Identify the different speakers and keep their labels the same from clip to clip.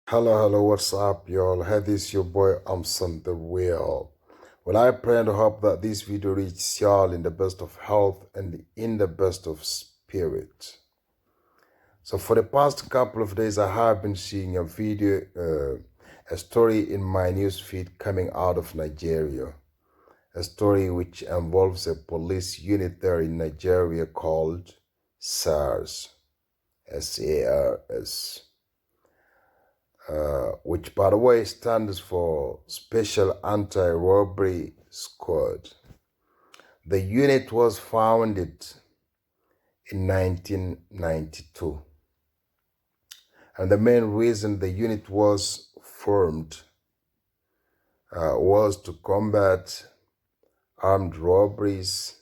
Speaker 1: Hello, what's up, y'all? Hey, this is your boy, Amson the Real. Well, I pray and hope that this video reaches y'all in the best of health and in the best of spirit. So for the past couple of days, I have been seeing a story in my news feed coming out of Nigeria. A story which involves a police unit there in Nigeria called SARS, SARS. Which, by the way, stands for Special Anti-Robbery Squad. The unit was founded in 1992. And the main reason the unit was formed was to combat armed robberies,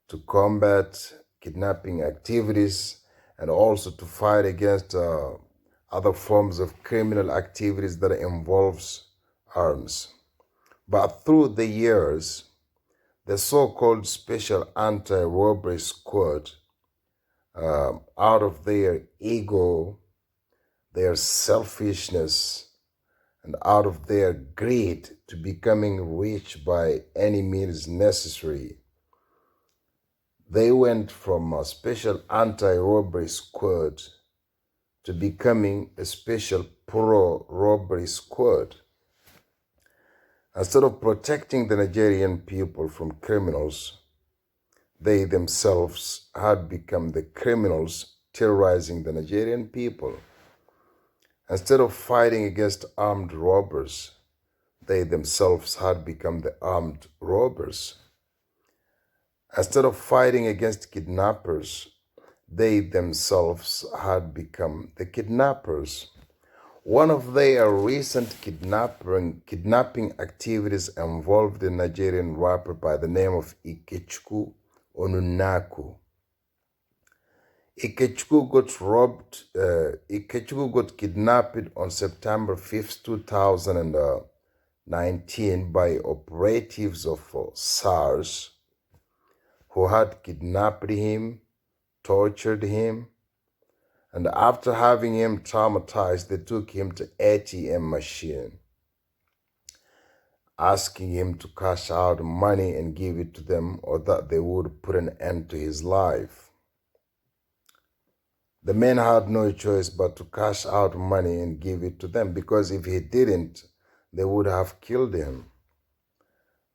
Speaker 1: to combat kidnapping activities, and also to fight against other forms of criminal activities that involves arms. But through the years, the so-called Special Anti-Robbery Squad, out of their ego, their selfishness, and out of their greed to becoming rich by any means necessary, they went from a Special Anti-Robbery Squad to becoming a Special Pro-Robbery Squad. Instead of protecting the Nigerian people from criminals, they themselves had become the criminals terrorizing the Nigerian people. Instead of fighting against armed robbers, they themselves had become the armed robbers. Instead of fighting against kidnappers, they themselves had become the kidnappers. One of their recent kidnapping activities involved a Nigerian rapper by the name of Ikechukwu Onunaku. Ikechukwu got kidnapped on September 5th, 2019 by operatives of SARS who had kidnapped him, tortured him, and after having him traumatized, they took him to ATM machine, asking him to cash out money and give it to them, or that they would put an end to his life. The man had no choice but to cash out money and give it to them, because if he didn't, they would have killed him.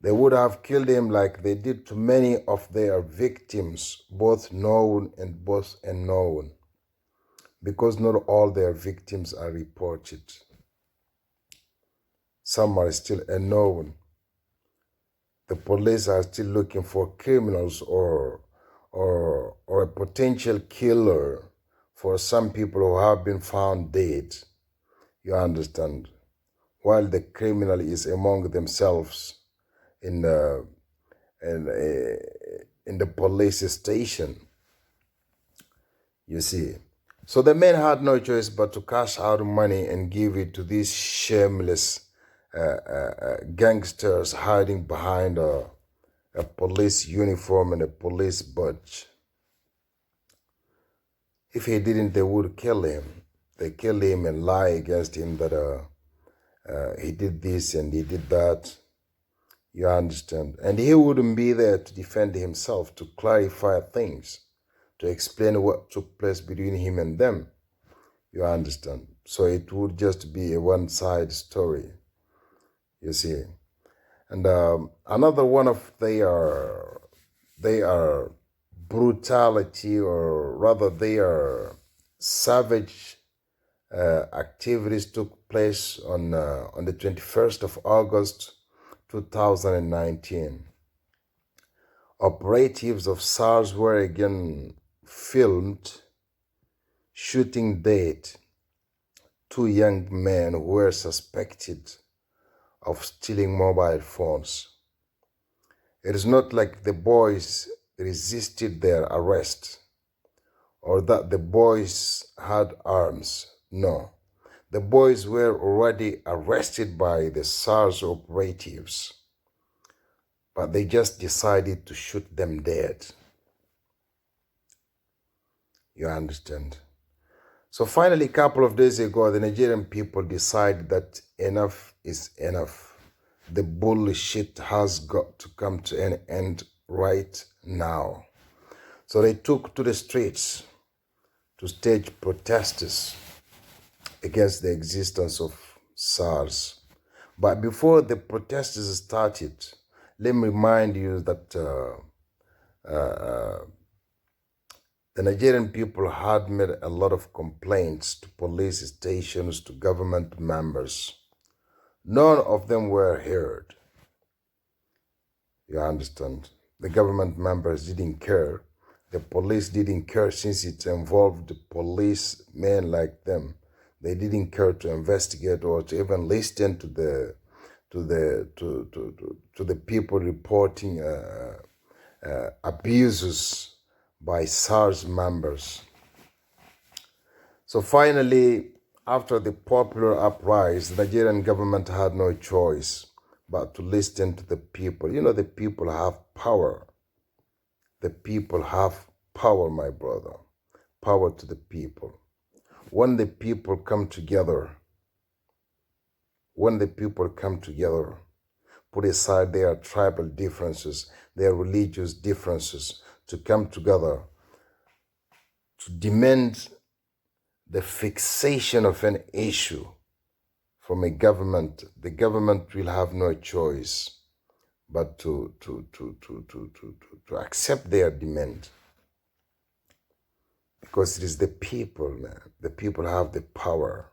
Speaker 1: They would have killed him like they did to many of their victims, both known and both unknown, because not all their victims are reported. Some are still unknown. The police are still looking for criminals or a potential killer for some people who have been found dead. You understand? While the criminal is among themselves in the police station. You see. So the men had no choice but to cash out money and give it to these shameless gangsters hiding behind a police uniform and a police badge. If he didn't, they would kill him. They kill him and lie against him that he did this and he did that. You understand? And he wouldn't be there to defend himself, to clarify things, to explain what took place between him and them. You understand? So it would just be a one-side story, you see. And another one of their brutality, or rather their savage activities took place on the 21st of August, 2019. Operatives of SARS were again filmed shooting dead two young men who were suspected of stealing mobile phones. It is not like the boys resisted their arrest or that the boys had arms. No. The boys were already arrested by the SARS operatives, but they just decided to shoot them dead. You understand? So finally, a couple of days ago, the Nigerian people decided that enough is enough. The bullshit has got to come to an end right now. So they took to the streets to stage protests against the existence of SARS. But before the protests started, let me remind you that the Nigerian people had made a lot of complaints to police stations, to government members. None of them were heard. You understand? The government members didn't care. The police didn't care since it involved policemen like them. They didn't care to investigate or to even listen to the people reporting abuses by SARS members. So finally, after the popular uprising, the Nigerian government had no choice but to listen to the people. You know, the people have power. The people have power, my brother. Power to the people. When the people come together, put aside their tribal differences, their religious differences, to come together to demand the fixation of an issue from a government, the government will have no choice but to accept their demand. Because it is the people, man. The people have the power.